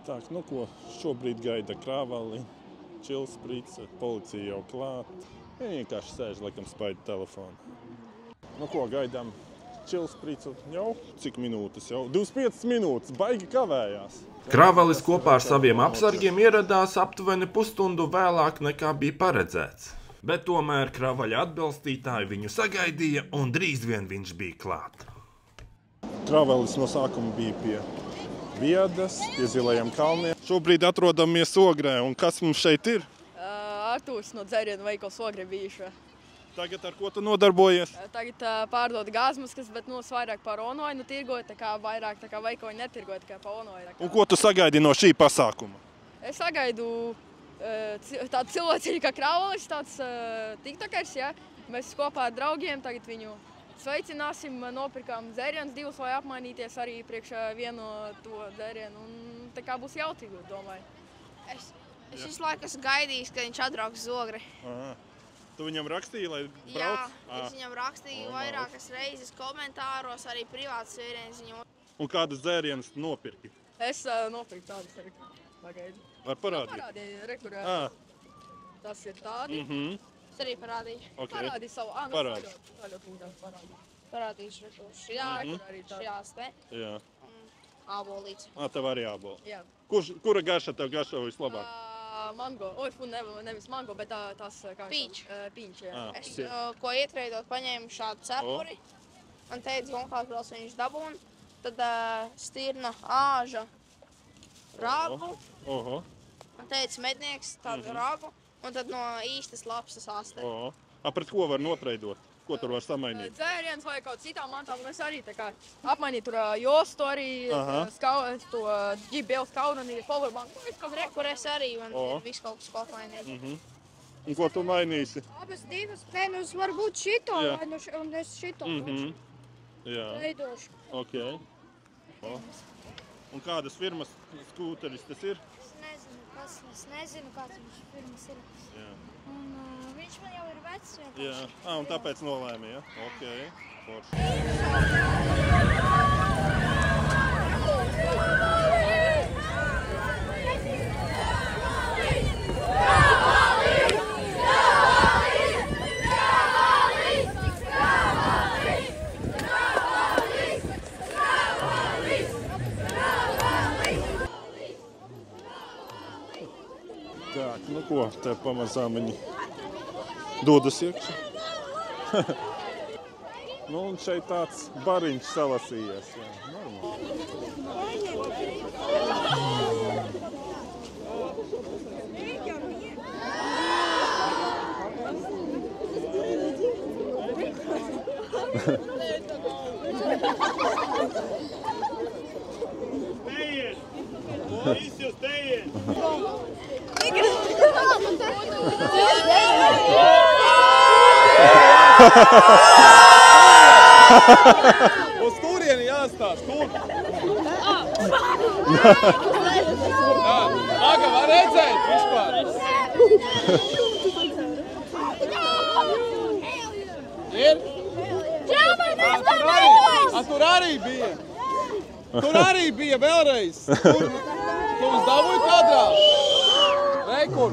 Tā, nu ko, šobrīd gaida krāvali, čilsprīce, policija jau klāt. Vienkārši sēž, laikam spaida telefonu. Nu ko, gaidām čilsprīcu jau cik minūtes jau? 25 minūtes, baigi kavējās. Krāvalis kopā ar saviem apsargiem ieradās aptuveni pusstundu vēlāk nekā bija paredzēts. Bet tomēr kravaļa atbalstītāji viņu sagaidīja un drīz vien viņš bija klāt. Kravalis no sākuma bija pie Viedas, pie Zilajiem kalniem. Šobrīd atrodamies Ogrē, un kas mums šeit ir? Artūrs no dzērienu veikals Ogrē bijušo. Tagad ar ko tu nodarbojies? Tagad pārdod gāzmaskas, bet vairāk par onoju tirgoju, tā kā vairāk veikali netirgoju, tā kā pa onoju. Un ko tu sagaidi no šī pasākuma? Es sagaidu tādu cilvēciņu kā Kravalis, tāds tiktokers, ja? Mēs kopā ar draugiem tagad viņu sveicināsim, nopirkām dzērienus divus, lai apmainīties arī priekš vienu to dzērienu. Un tā kā būs jautīgi, domāju. Es visu laiku esmu gaidījis, kad viņš atbrauks uz Ogri. Tu viņam rakstīji, lai brauc? Jā, es viņam rakstīju vairākas reizes komentāros, arī privātas vērienas viņam. Un kādas dzērienus nopirki? Es nopirku tādas arī. Pagaidu. Var parādīt? Parādīju, rekurē. Tas ir tādi. Es arī parādīju. Parādīju savu. Parādi. Parādīšu rekuršu. Jā, arī šajās te. Jā. Ābolīts. Tev arī ābola. Jā. Kura garša tev garšo vislabāk? Mango. Nevis mango, bet tās kā... Pīņš. Pīņš, jā. Es, ko ietreidot, paņēmu šādu cepuri. Man teica, kāds brauc viņš dabūna. Tad stirna, āža, ragu. Man teica mednieks tādu ragu. Un tad no īstas lapsas asteri. Pret ko var notreidot? Ko tur var samainīt? Dzēriens vai kaut citām mantām. Es arī tā kā apmainīju tur jostu arī, to GBL skaunanī, powerbanku. Kur es arī, man ir viss kaut kas ko apmainīt. Un ko tu mainīsi? Abas divas, es varbūt šito, un es šito. Jā. Veidošu. Ok. Un kādas firmas skūteris tas ir? Es nezinu, kāds viņš firmas ir. Jā. Un viņš man jau ir vecs vienkārši. Jā, un tāpēc nolēmi, ja? Ok, forši. Tā, nu ko, te pamazām viņi dodas iekšā. Nu, un šeit tāds bariņš salasījies. Jā, Uz turieni jāstāst, kur? Aga, var redzēt vispār? Ir? Tur arī bija. Tur arī bija vēlreiz. Tu uz dabūji kadrā? Rekur.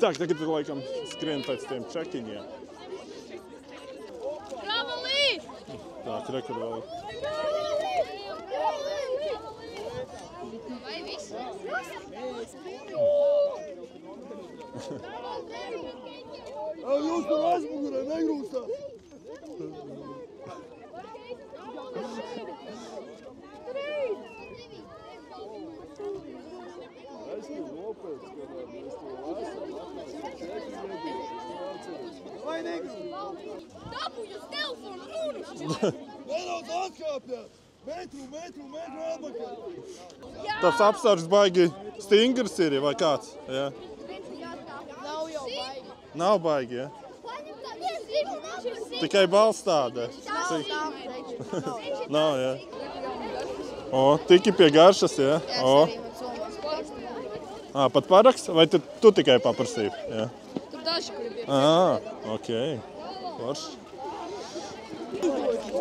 Tā, tagad laikam skrien pēc tiem čekiņiem. Kravalī! Tā, rekur vēl. Vai viss? Jūs tur aizmugurē negrūstāt. Vai negrūstāt? Dabūju uz telefonu runas! Nedaudz atkāpjāt! Metru atpakaļ! Tas apstārs baigi stingrs ir, vai kāds? Jā. Nav jau baigi. Nav baigi, ja? Tikai balss tāda. Nav, jā. Tiki pie garšas, jā? Pat paraksts? Vai tu tikai paprasīji? Jā. Tur daži, kuri bija. Ok. Forši.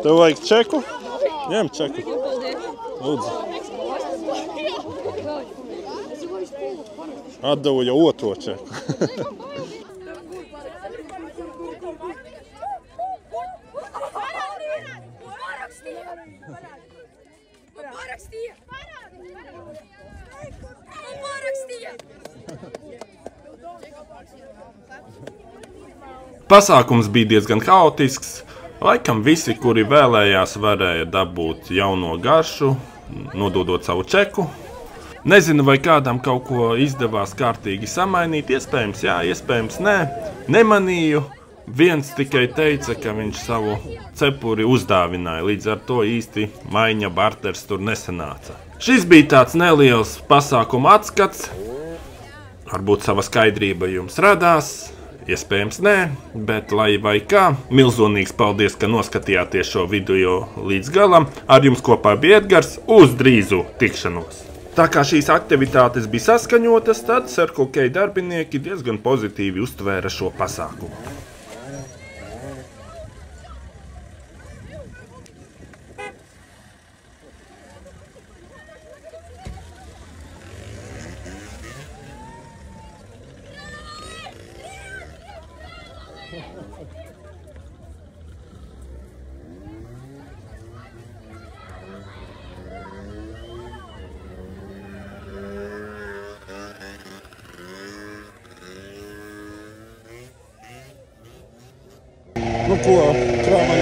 Tev vajag čeku? Ņem čeku. Lūdzu. Atdevu jau otro čeku. Pasākums bija diezgan haotisks. Laikam visi, kuri vēlējās, varēja dabūt jauno garšu, nododot savu čeku. Nezinu, vai kādam kaut ko izdevās kārtīgi samainīt. Iespējams, jā, iespējams, nē. Nemanīju. Viens tikai teica, ka viņš savu cepuri uzdāvināja. Līdz ar to īsti maiņa barters tur nesanāca. Šis bija tāds neliels pasākuma atskats. Varbūt sava skaidrība jums radās. Iespējams, nē, bet lai vai kā, milzīgs paldies, ka noskatījāties šo video līdz galam. Ar jums kopā bija Edgars, uz drīzu tikšanos! Tā kā šīs aktivitātes bija saskaņotas, tad Circle K darbinieki diezgan pozitīvi uztvēra šo pasākumu. Nu ko, krāmai